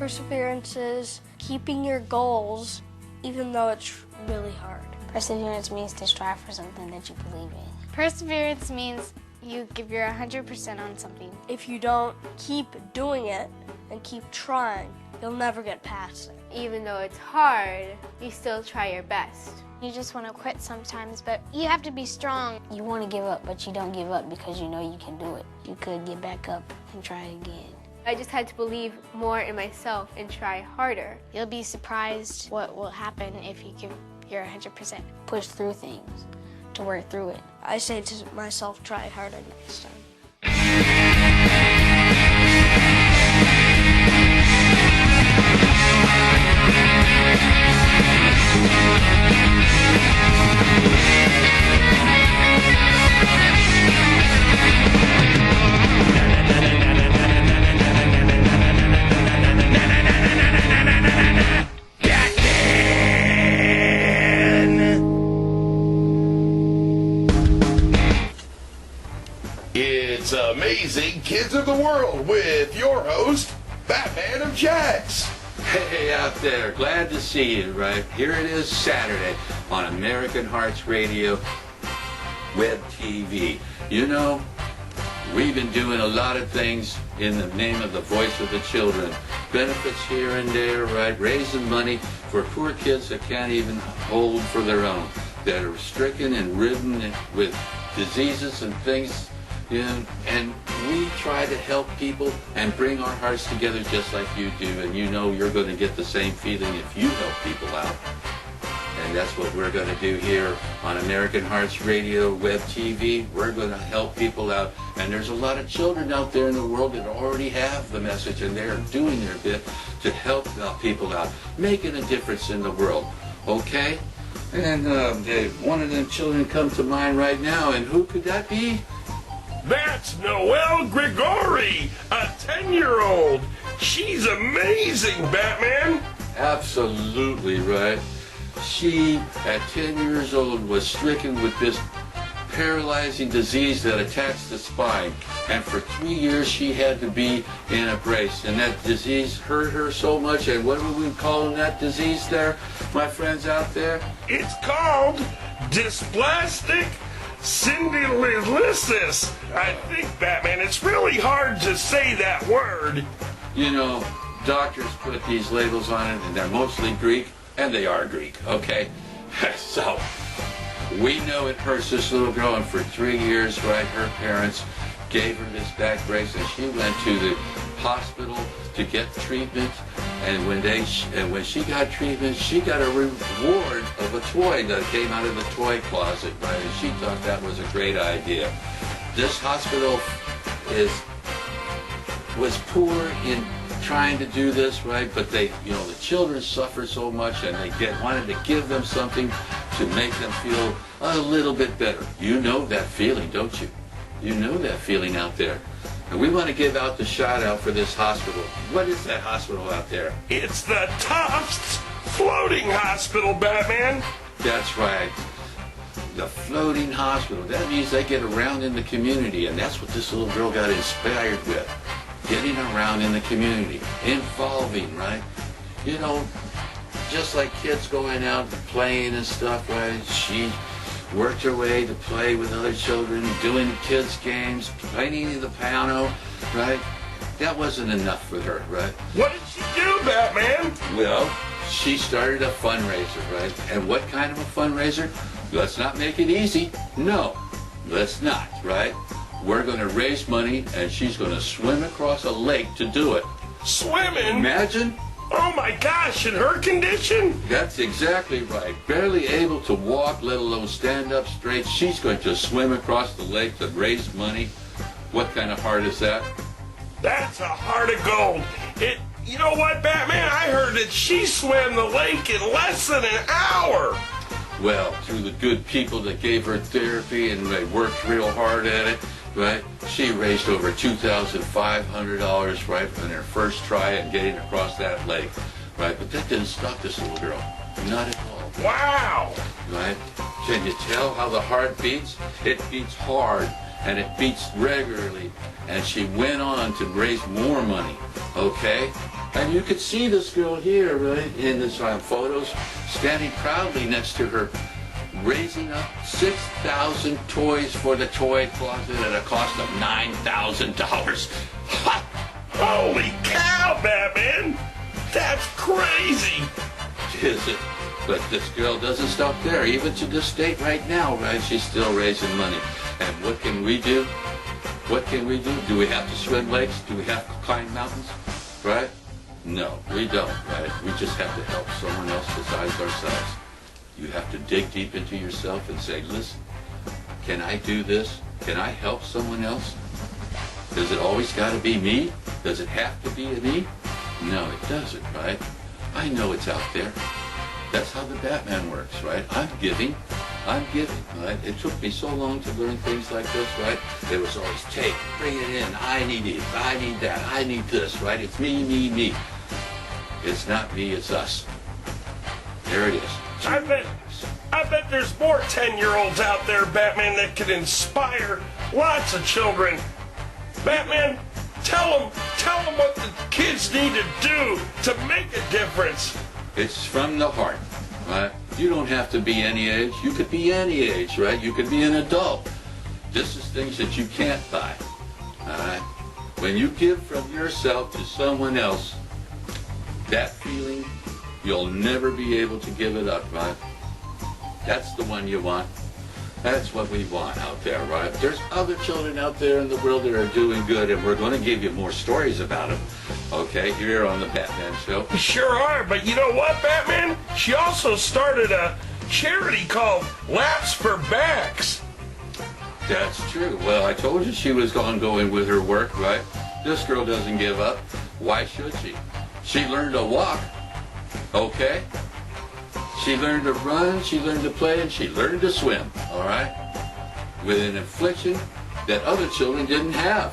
Perseverance is keeping your goals even though it's really hard. Perseverance means to strive for something that you believe in. Perseverance means you give your 100% on something. If you don't keep doing it and keep trying, you'll never get past it. Even though it's hard, you still try your best. You just want to quit sometimes, but you have to be strong. You want to give up, but you don't give up because you know you can do it. You could get back up and try again. I just had to believe more in myself and try harder. You'll be surprised what will happen if you give your 100%. Push through things to work through it. I say to myself, try harder next time. It's Amazing Kids of the World with your host, Batman of Jacks. Hey out there, glad to see you, right? Here it is Saturday on American Hearts Radio, Web TV. You know, we've been doing a lot of things in the name of the voice of the children. Benefits here and there, right? Raising money for poor kids that can't even hold for their own, that are stricken and ridden with diseases and things. Yeah, and we try to help people and bring our hearts together just like you do, and you know you're going to get the same feeling if you help people out. And that's what we're going to do here on American Hearts Radio, Web TV. We're going to help people out, and there's a lot of children out there in the world that already have the message, and they're doing their bit to help people out, making a difference in the world, okay? And one of them children comes to mind right now, and who could that be? That's Noelle Gregoire, a 10-year-old. She's amazing, Batman. Absolutely right. She, at 10 years old, was stricken with this paralyzing disease that attacks the spine. And for 3 years, she had to be in a brace. And that disease hurt her so much. And what are we calling that disease there, my friends out there? It's called dysplastic spondylolisthesis. I think, Batman, it's really hard to say that word. You know, doctors put these labels on it, and they're mostly Greek, and they are Greek, okay? So, we know it hurts this little girl, and for 3 years, right, her parents gave her this back brace, and she went to the hospital to get treatment, and when she got treatment, she got a reward of a toy that came out of the toy closet, right? And she thought that was a great idea. This hospital was poor in trying to do this, right? But the children suffer so much, and they wanted to give them something to make them feel a little bit better. You know that feeling, don't you? You know that feeling out there. And we want to give out the shout out for this hospital. What is that hospital out there? It's the Tufts Floating Hospital, Batman. That's right. The floating hospital. That means they get around in the community, and that's what this little girl got inspired with. Getting around in the community, involving, right? You know, just like kids going out and playing and stuff, right? She worked her way to play with other children, doing kids' games, playing the piano, right? That wasn't enough for her, right? What did she do, Batman? Well, she started a fundraiser, right? And what kind of a fundraiser? Let's not make it easy. No, let's not, right? We're going to raise money, and she's going to swim across a lake to do it. Swimming? Imagine. Oh my gosh, in her condition? That's exactly right. Barely able to walk, let alone stand up straight. She's going to swim across the lake to raise money. What kind of heart is that? That's a heart of gold. You know what, Batman? I heard that she swam the lake in less than an hour. Well, through the good people that gave her therapy and they worked real hard at it, right? She raised over $2,500, right, in her first try at getting across that lake, right? But that didn't stop this little girl. Not at all. Wow! Right? Can you tell how the heart beats? It beats hard and it beats regularly. And she went on to raise more money, okay? And you could see this girl here, right, in this photos, standing proudly next to her, raising up 6,000 toys for the toy closet at a cost of $9,000. Holy cow, Batman! That's crazy! Is it? But this girl doesn't stop there. Even to this date right now, right, she's still raising money. And what can we do? What can we do? Do we have to swim lakes? Do we have to climb mountains? Right? No, we don't, right? We just have to help someone else besides ourselves. You have to dig deep into yourself and say, listen, can I do this? Can I help someone else? Does it always got to be me? Does it have to be me? No, it doesn't, right? I know it's out there. That's how the Batman works, right? I'm giving, right? It took me so long to learn things like this, right? It was always take, bring it in, I need it, I need that, I need this, right? It's me, me, me. It's not me, it's us. There it is. I bet there's more 10-year-olds out there, Batman, that could inspire lots of children. Batman, tell them what the kids need to do to make a difference. It's from the heart, right? You don't have to be any age. You could be any age, right? You could be an adult. This is things that you can't buy, all right? When you give from yourself to someone else, that feeling, you'll never be able to give it up, right? That's the one you want. That's what we want out there, right? There's other children out there in the world that are doing good, and we're going to give you more stories about them, okay, here on the Batman Show. You sure are, but you know what, Batman? She also started a charity called Laps for Backs. That's true. Well, I told you she was ongoing with her work, right? This girl doesn't give up. Why should she? She learned to walk, okay? She learned to run, she learned to play, and she learned to swim, all right? With an affliction that other children didn't have,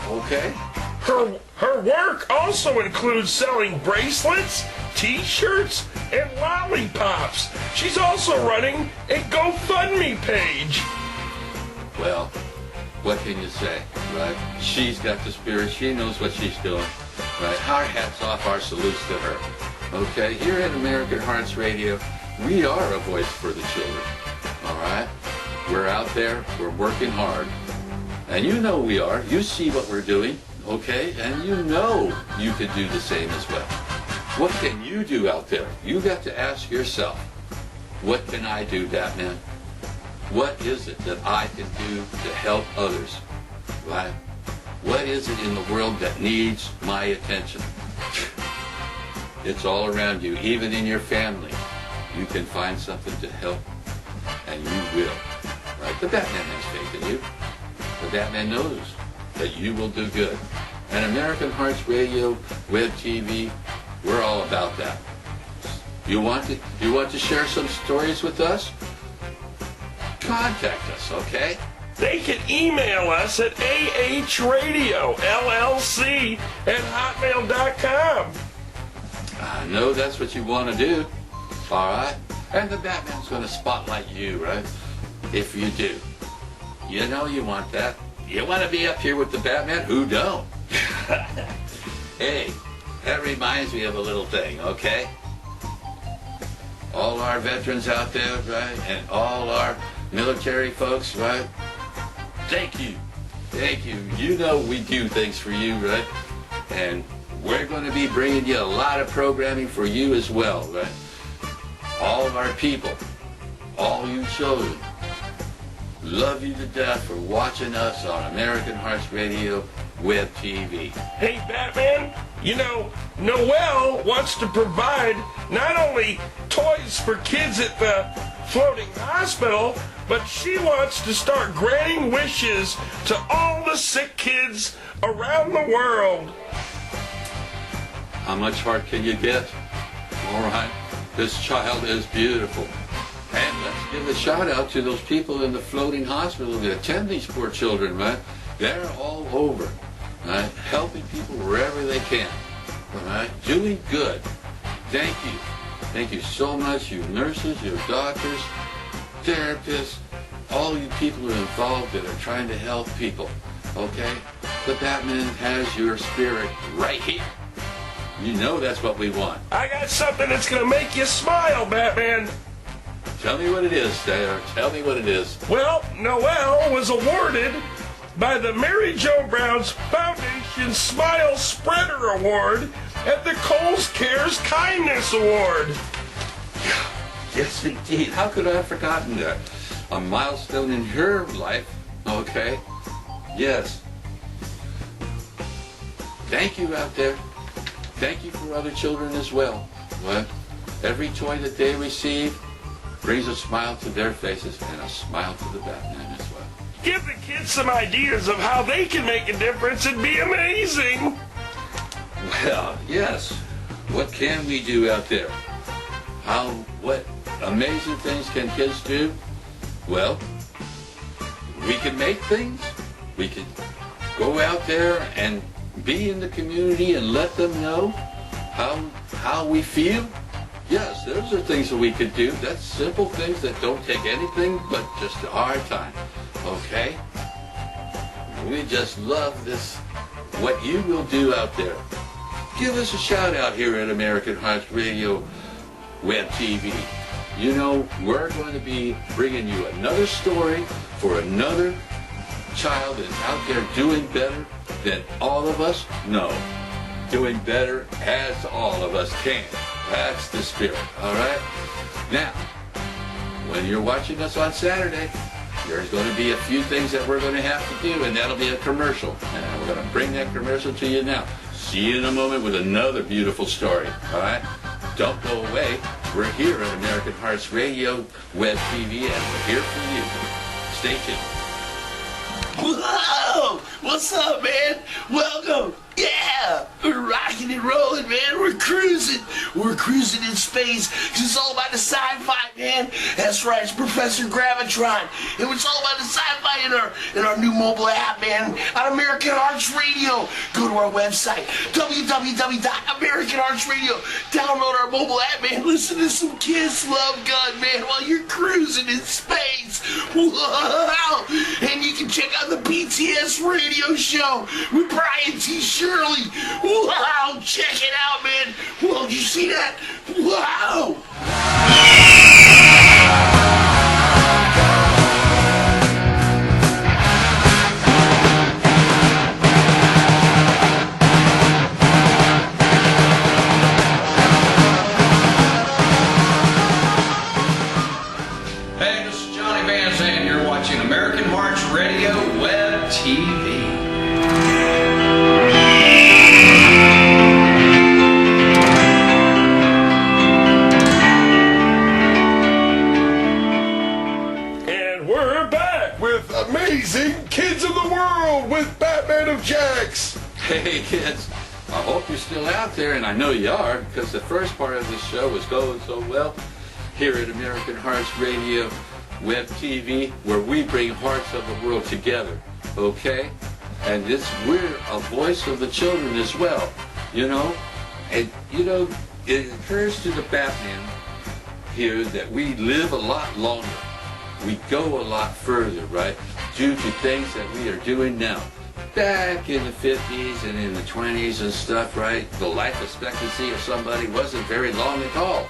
okay? Her work also includes selling bracelets, t-shirts, and lollipops. She's also running a GoFundMe page. Well, what can you say, right? She's got the spirit, she knows what she's doing, right? Our hats off, our salutes to her. Okay, here at American Hearts Radio, we are a voice for the children, all right? We're out there, we're working hard, and you know we are. You see what we're doing, okay? And you know you could do the same as well. What can you do out there? You got to ask yourself, what can I do, Batman? What is it that I can do to help others, right? What is it in the world that needs my attention? It's all around you, even in your family. You can find something to help, and you will. Right? The Batman has faith in you. The Batman knows that you will do good. And American Hearts Radio, Web TV, we're all about that. You want to share some stories with us? Contact us, okay? They can email us at ahradiolollc@hotmail.com. I know that's what you want to do, all right? And the Batman's going to spotlight you, right? If you do. You know you want that. You want to be up here with the Batman? Who don't? Hey, that reminds me of a little thing, okay? All our veterans out there, right? And all our military folks, right? Thank you. Thank you. You know we do things for you, right? And we're going to be bringing you a lot of programming for you as well, right? All of our people, all you children, love you to death for watching us on American Hearts Radio, Web TV. Hey, Batman, you know, Noelle wants to provide not only toys for kids at the floating hospital, but she wants to start granting wishes to all the sick kids around the world. How much heart can you get? All right, this child is beautiful. And let's give a shout out to those people in the floating hospital that attend these poor children, right? They're all over, right? Helping people wherever they can, all right? Doing good. Thank you. Thank you so much, you nurses, you doctors, therapists, all you people who are involved that are trying to help people, okay? The Batman has your spirit right here. You know that's what we want. I got something that's gonna make you smile, Batman. Tell me what it is, Taylor. Tell me what it is. Well, Noelle was awarded by the Mary Jo Brown's Foundation Smile Spreader Award at the Coles Cares Kindness Award. Yes, indeed. How could I have forgotten that? A milestone in her life, okay? Yes. Thank you out there. Thank you for other children as well. What? Every toy that they receive brings a smile to their faces and a smile to the Batman as well. Give the kids some ideas of how they can make a difference and be amazing. Well, yes. What can we do out there? What amazing things can kids do? Well, we can make things. We can go out there and be in the community and let them know how we feel. Yes, those are things that we could do. That's simple things that don't take anything but just our time. Okay? We just love this, what you will do out there. Give us a shout out here at American Hearts Radio Web TV. You know, we're going to be bringing you another story for another child that's out there doing better than all of us? No. Doing better as all of us can. That's the spirit, all right? Now, when you're watching us on Saturday, there's going to be a few things that we're going to have to do, and that'll be a commercial. And we're going to bring that commercial to you now. See you in a moment with another beautiful story, all right? Don't go away. We're here at American Hearts Radio Web TV, and we're here for you. Stay tuned. Whoa! What's up, man? Welcome! Yeah! We're rocking and rolling, man. We're cruising. We're cruising in space because it's all about the sci-fi, man. That's right. It's Professor Gravitron. And it's all about the sci-fi in our new mobile app, man. On American Arts Radio. Go to our website, www.americanartsradio. Download our mobile app, man. Listen to some Kiss Love Gun, man, while you're cruising in space. Wow! And you can check out the BTS radio show with Brian T. Shirley. Wow, check it out, man. Whoa, did you see that? Wow. Hey, this is Johnny Van Zandt. You're watching American Hearts Radio Web TV. Amazing Kids of the World with Batman of Jax. Hey kids, I hope you're still out there, and I know you are, because the first part of this show was going so well here at American Hearts Radio Web TV, where we bring hearts of the world together, okay? And we're a voice of the children as well, you know? And, you know, it occurs to the Batman here that we live a lot longer. We go a lot further, right? Due to things that we are doing now. Back in the 50s and in the 20s and stuff, right? The life expectancy of somebody wasn't very long at all,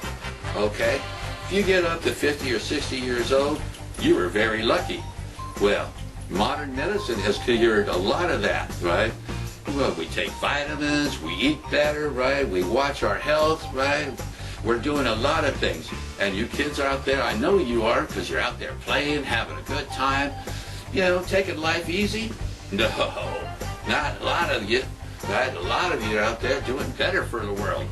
okay? If you get up to 50 or 60 years old, you were very lucky. Well, modern medicine has cured a lot of that, right? Well, we take vitamins, we eat better, right? We watch our health, right? We're doing a lot of things. And you kids out there, I know you are, because you're out there playing, having a good time, you know, taking life easy. No, not a lot of you. Right? A lot of you are out there doing better for the world.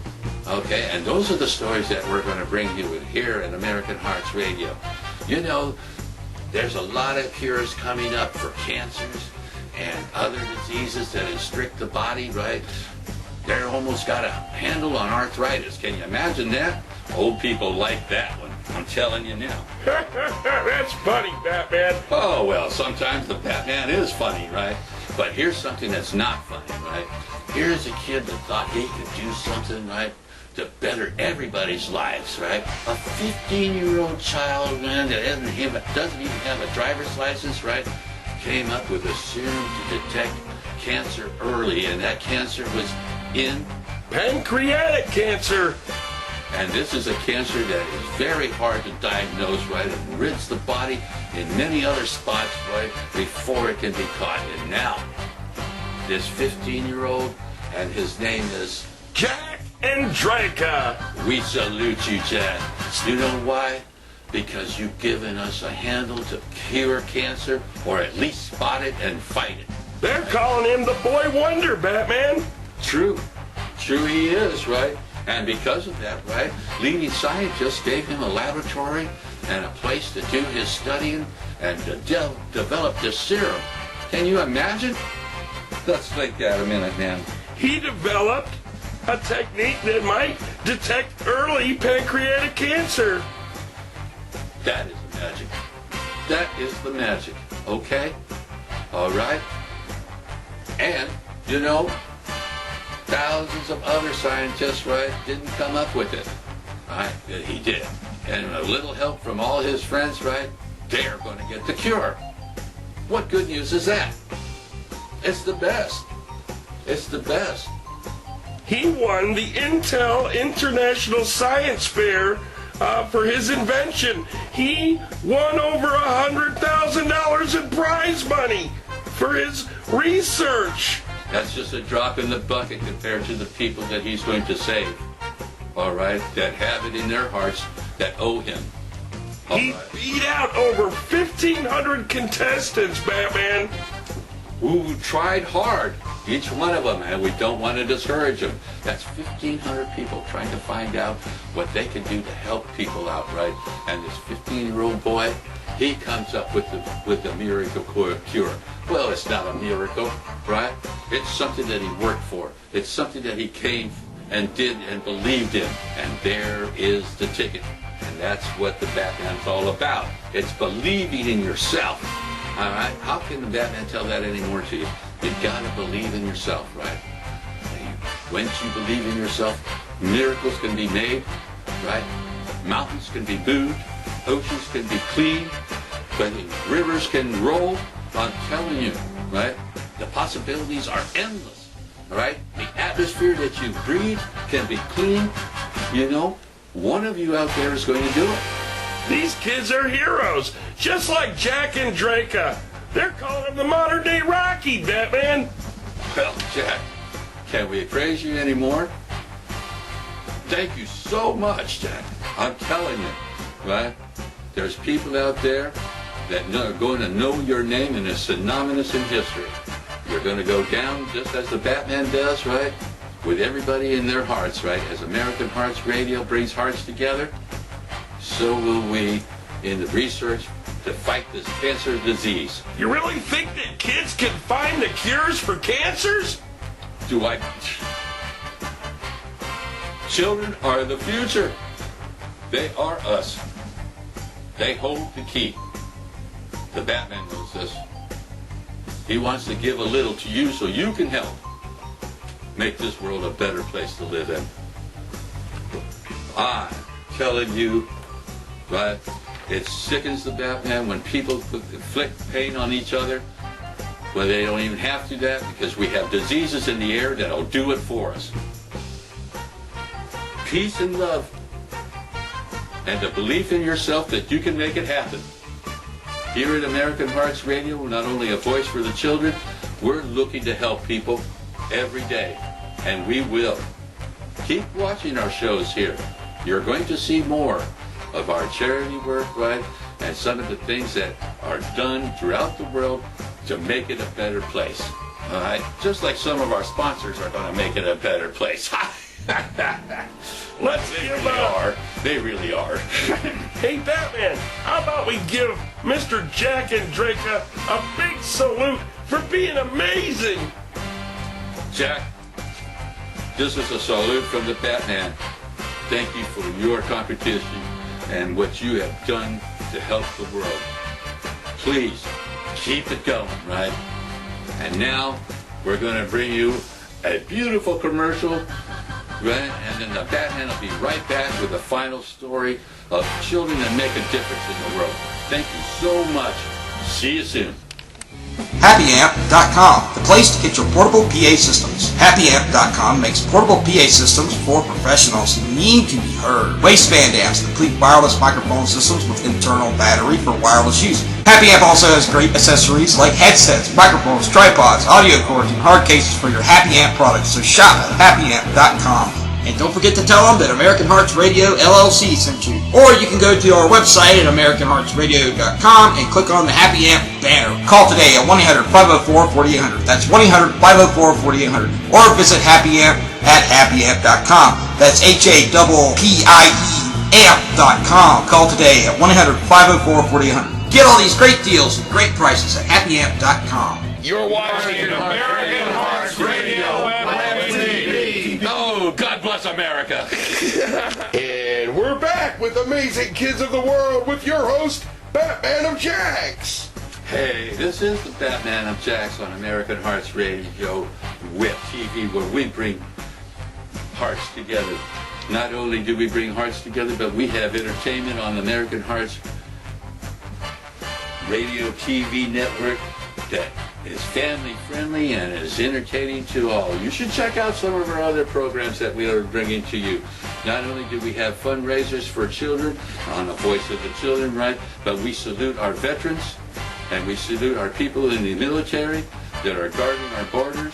Okay, and those are the stories that we're going to bring you here at American Hearts Radio. You know, there's a lot of cures coming up for cancers and other diseases that restrict the body, right? They're almost got a handle on arthritis. Can you imagine that? Old people like that one, I'm telling you now. That's funny, Batman. Oh, well, sometimes the Batman is funny, right? But here's something that's not funny, right? Here's a kid that thought he could do something, right, to better everybody's lives, right? A 15-year-old child, man, that doesn't even have a driver's license, right, came up with a serum to detect cancer early, and that cancer was in Pancreatic cancer. And this is a cancer that is very hard to diagnose, right? It rids the body in many other spots, right, before it can be caught. And now, this 15-year-old, and his name is Jack Andraka. We salute you, Jack. You know why? Because you've given us a handle to cure cancer, or at least spot it and fight it. They're calling him the Boy Wonder, Batman. True. True he is, right? And because of that, right, leading scientists gave him a laboratory and a place to do his studying and to develop this serum. Can you imagine? Let's think that a minute, man. He developed a technique that might detect early pancreatic cancer. That is the magic. That is the magic, okay? All right? And, you know, thousands of other scientists, right, didn't come up with it. Right? He did. And a little help from all his friends, right, they're going to get the cure. What good news is that? It's the best. It's the best. He won the Intel International Science Fair for his invention. He won over $100,000 in prize money for his research. That's just a drop in the bucket compared to the people that he's going to save. All right? That have it in their hearts, that owe him. He beat out over 1,500 contestants, Batman. Who tried hard, each one of them, and we don't want to discourage them. That's 1,500 people trying to find out what they can do to help people out, right? And this 15-year-old boy, he comes up with the miracle cure. Well, it's not a miracle, right? It's something that he worked for. It's something that he came and did and believed in. And there is the ticket. And that's what the Batman's all about. It's believing in yourself. All right? How can the Batman tell that anymore to you? You've got to believe in yourself, right? Once you believe in yourself, miracles can be made, right? Mountains can be moved. Oceans can be cleaned. Rivers can roll. I'm telling you, right? The possibilities are endless, all right? The atmosphere that you breathe can be clean. You know, one of you out there is going to do it. These kids are heroes, just like Jack Andraka. They're calling him the modern-day Rocky, Batman. Well, Jack, can we praise you anymore? Thank you so much, Jack. I'm telling you, right? There's people out there that are going to know your name and is synonymous in history. You're going to go down just as the Batman does, right? With everybody in their hearts, right? As American Hearts Radio brings hearts together, so will we in the research to fight this cancer disease. You really think that kids can find the cures for cancers? Do I? Children are the future. They are us. They hold the key. The Batman knows this. He wants to give a little to you so you can help make this world a better place to live in. I'm telling you, right? It sickens the Batman when people inflict pain on each other, when they don't even have to do that because we have diseases in the air that'll do it for us. Peace and love, and the belief in yourself that you can make it happen. Here at American Hearts Radio, we're not only a voice for the children, we're looking to help people every day, and we will. Keep watching our shows here. You're going to see more of our charity work, right, and some of the things that are done throughout the world to make it a better place. All right? Just like some of our sponsors are going to make it a better place. They really are. Hey, Batman, how about we give Mr. Jack Andraka a big salute for being amazing? Jack, this is a salute from the Batman. Thank you for your competition and what you have done to help the world. Please, keep it going, right? And now we're going to bring you a beautiful commercial, right? And then the Batman will be right back with the final story of children that make a difference in the world. Thank you so much. See you soon. HappyAmp.com, the place to get your portable PA systems. HappyAmp.com makes portable PA systems for professionals who need to be heard. Waistband amps, complete wireless microphone systems with internal battery for wireless use. HappyAmp also has great accessories like headsets, microphones, tripods, audio cords, and hard cases for your HappyAmp products. So shop at HappyAmp.com. And don't forget to tell them that American Hearts Radio LLC sent you. Or you can go to our website at AmericanHeartsRadio.com and click on the Happy Amp banner. Call today at 1-800-504-4800. That's 1-800-504-4800. Or visit Happy Amp at happyamp.com. That's HAPPIE amp.com. Call today at 1-800-504-4800. Get all these great deals and great prices at happyamp.com. You're watching American Hearts Radio TV. Oh, God bless America. And we're back with Amazing Kids of the World with your host, Batman of Jax. Hey, this is the Batman of Jax on American Hearts Radio Web TV, where we bring hearts together. Not only do we bring hearts together, but we have entertainment on the American Hearts Radio TV network that is family friendly and is entertaining to all. You should check out some of our other programs that we are bringing to you. Not only do we have fundraisers for children on the Voice of the Children, right, but we salute our veterans and we salute our people in the military that are guarding our borders,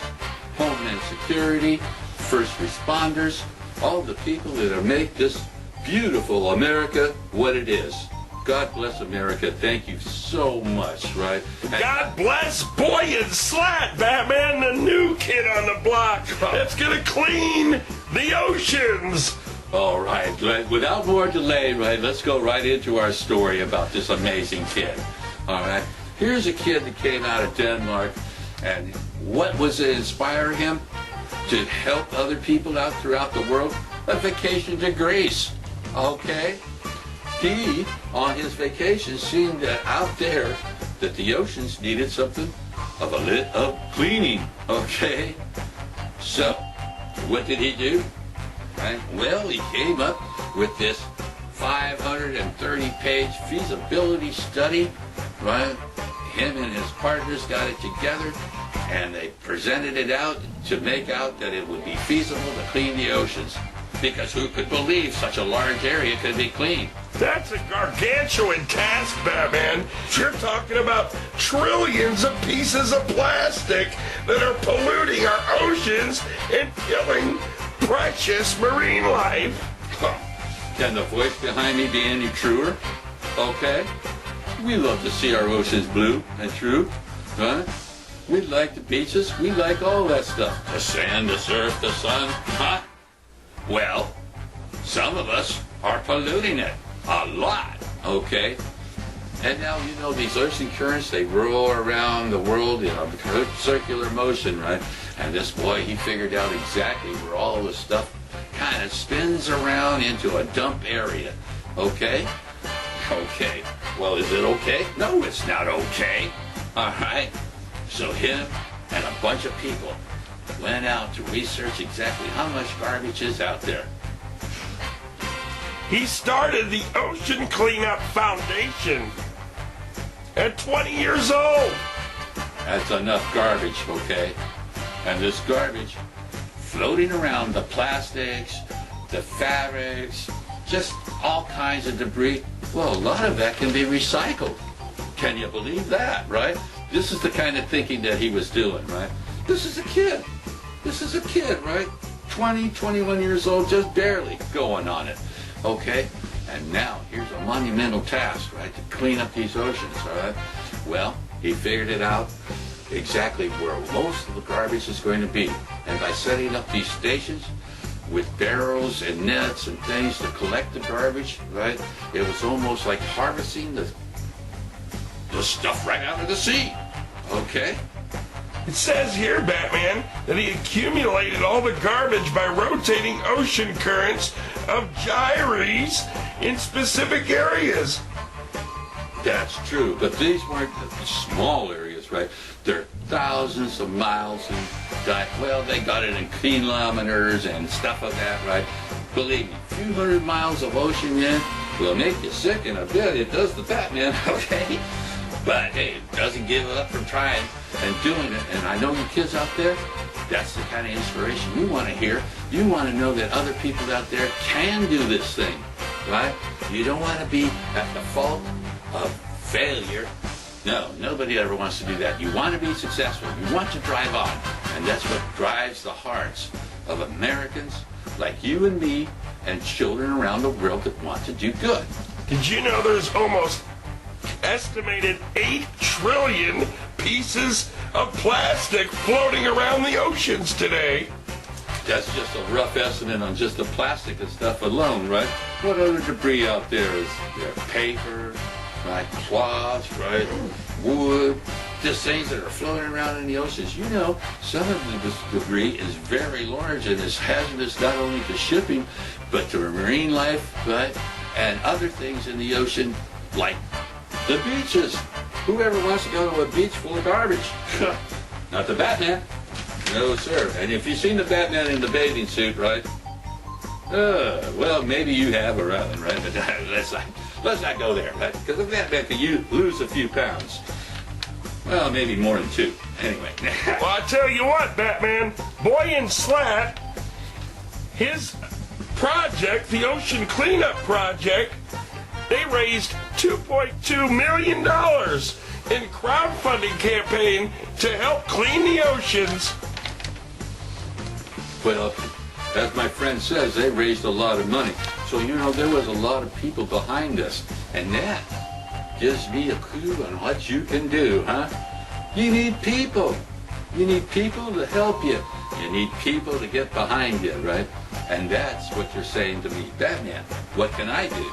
Homeland Security, first responders, all the people that make this beautiful America what it is. God bless America. Thank you so much, right? God bless Boyan Slat, Batman, the new kid on the block that's going to clean the oceans. All right, without more delay, right, let's go right into our story about this amazing kid. All right, here's a kid that came out of Denmark, and what was it inspire him to help other people out throughout the world? A vacation to Greece, okay? He, on his vacation, seen that out there that the oceans needed something of a lit of cleaning, okay? So, what did he do? Right? Well, he came up with this 530-page feasibility study, right? Him and his partners got it together, and they presented it out to make out that it would be feasible to clean the oceans. Because who could believe such a large area could be cleaned? That's a gargantuan task, Batman. You're talking about trillions of pieces of plastic that are polluting our oceans and killing precious marine life. Can the voice behind me be any truer? Okay. We love to see our oceans blue and true, right? We like the beaches. We like all that stuff. The sand, the surf, the sun, huh? Well, some of us are polluting it a lot, okay? And now, you know, these ocean currents, they roll around the world in a circular motion, right? And this boy, he figured out exactly where all this stuff kind of spins around into a dump area, okay? Okay. Well, is it okay? No, it's not okay. All right. So him and a bunch of people went out to research exactly how much garbage is out there. He started the Ocean Cleanup Foundation at 20 years old. That's enough garbage, okay? And this garbage floating around, the plastics, the fabrics, just all kinds of debris. Well, a lot of that can be recycled. Can you believe that, right? This is the kind of thinking that he was doing, right? This is a kid. This is a kid, right? 20, 21 years old, just barely going on it, okay? And now, here's a monumental task, right, to clean up these oceans, all right? Well, he figured it out exactly where most of the garbage is going to be. And by setting up these stations with barrels and nets and things to collect the garbage, right, it was almost like harvesting the stuff right out of the sea, okay? It says here, Batman, that he accumulated all the garbage by rotating ocean currents of gyres in specific areas. That's true, but these weren't the small areas, right? They're thousands of miles in well, they got it in kilometers and stuff of that, right? Believe me, a few hundred miles of ocean, man, will make you sick in a bit. It does the Batman, okay? But hey, it doesn't give up from trying and doing it. And I know you kids out there, that's the kind of inspiration you want to hear. You want to know that other people out there can do this thing, right? You don't want to be at the fault of failure. No, nobody ever wants to do that. You want to be successful. You want to drive on. And that's what drives the hearts of Americans like you and me and children around the world that want to do good. Did you know there's almost estimated 8 trillion pieces of plastic floating around the oceans today? That's just a rough estimate on just the plastic and stuff alone, right? What other debris out there is there? Paper, right? Cloth, right? Wood, just things that are floating around in the oceans. You know, some of this debris is very large and is hazardous not only to shipping, but to marine life, right? And other things in the ocean, like the beaches. Whoever wants to go to a beach full of garbage? Not the Batman. No, sir. And if you've seen the Batman in the bathing suit, right? Well, maybe you have around, right? But let's not go there, right? Because the Batman can lose a few pounds. Well, maybe more than 2. Anyway. Well, I tell you what, Batman, Boyan Slat, his project, the Ocean Cleanup Project, they raised $2.2 million in crowdfunding campaign to help clean the oceans. Well, as my friend says, they raised a lot of money. So, you know, there was a lot of people behind us. And that gives me a clue on what you can do, huh? You need people. You need people to help you. You need people to get behind you, right? And that's what you're saying to me. Batman, what can I do?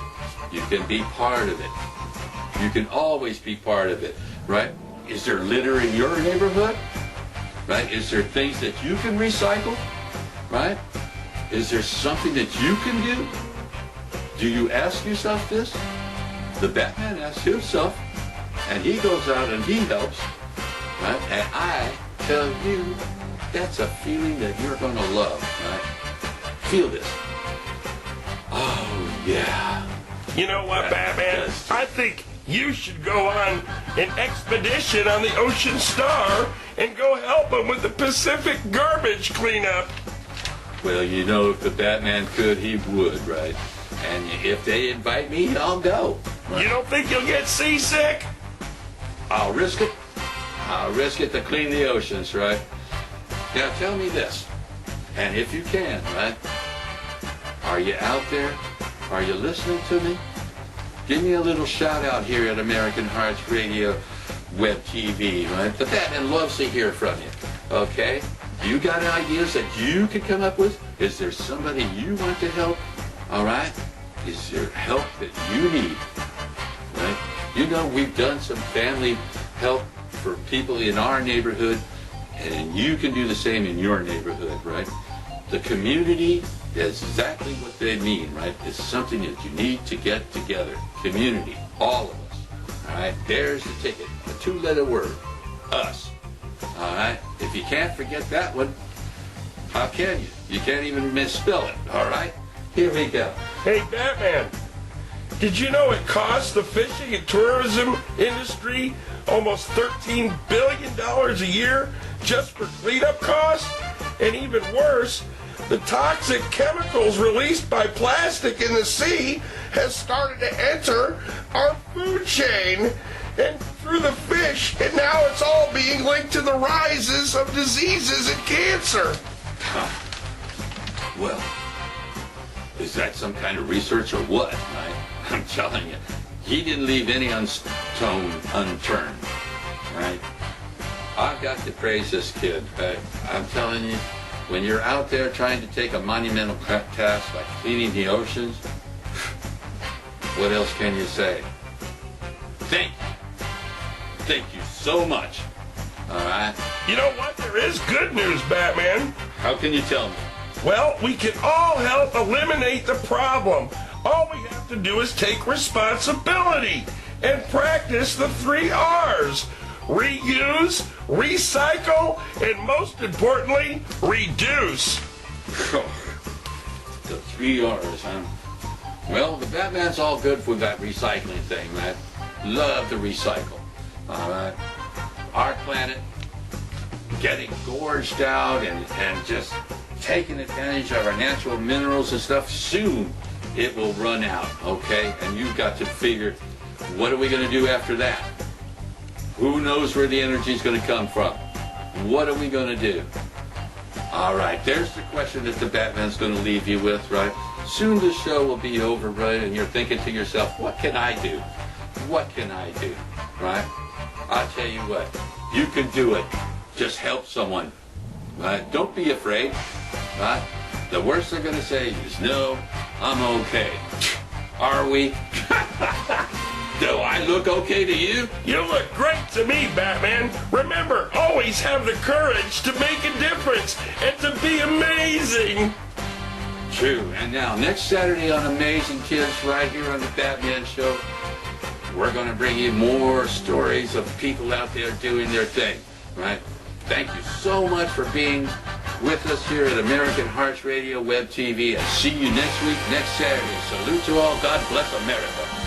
You can be part of it. You can always be part of it, right? Is there litter in your neighborhood? Right? Is there things that you can recycle? Right? Is there something that you can do? Do you ask yourself this? The Batman asks himself, and he goes out and he helps, right? And I tell you, that's a feeling that you're going to love, right? Feel this. Oh, yeah. You know what, Batman? I think you should go on an expedition on the Ocean Star and go help them with the Pacific garbage cleanup. Well, you know, if the Batman could, he would, right? And if they invite me, I'll go. Right? You don't think you'll get seasick? I'll risk it. I'll risk it to clean the oceans, right? Now, tell me this, and if you can, right? Are you out there? Are you listening to me? Give me a little shout out here at American Hearts Radio Web TV, right? The Batman loves to hear from you, okay? You got ideas that you could come up with? Is there somebody you want to help? All right? Is there help that you need? Right? You know, we've done some family help for people in our neighborhood, and you can do the same in your neighborhood, right? The community is exactly what they mean, right? It's something that you need to get together. Community, all of us. All right? There's the ticket. A 2-letter word. Us. All right? If you can't forget that one, how can you? You can't even misspell it. All right? Here we go. Hey, Batman, did you know it costs the fishing and tourism industry almost $13 billion a year just for cleanup costs? And even worse, the toxic chemicals released by plastic in the sea has started to enter our food chain and through the fish, and now it's all being linked to the rises of diseases and cancer. Well, is that some kind of research or what? I'm telling you, he didn't leave any stone unturned, right? I've got to praise this kid, right? I'm telling you, when you're out there trying to take a monumental task like cleaning the oceans, what else can you say? Thank you. Thank you so much. All right? You know what? There is good news, Batman. How can you tell me? Well, we can all help eliminate the problem. All we have to do is take responsibility and practice the 3 R's. Reuse, recycle, and most importantly, reduce. The 3 R's, huh? Well, the Batman's all good for that recycling thing, right? Love to recycle, all right? Our planet getting gorged out and just taking advantage of our natural minerals and stuff. Soon it will run out, okay? And you've got to figure, what are we going to do after that? Who knows where the energy is going to come from? What are we going to do? All right, there's the question that the Batman's going to leave you with, right? Soon the show will be over, right? And you're thinking to yourself, what can I do? What can I do, right? I'll tell you what, you can do it. Just help someone, right? Don't be afraid, right? The worst they're going to say is, no, I'm okay. Are we? Do I look okay to you? You look great to me, Batman. Remember, always have the courage to make a difference and to be amazing. True. And now, next Saturday on Amazing Kids, right here on the Batman Show, we're going to bring you more stories of people out there doing their thing, right? Thank you so much for being with us here at American Hearts Radio Web TV. And see you next week, next Saturday. Salute to all. God bless America.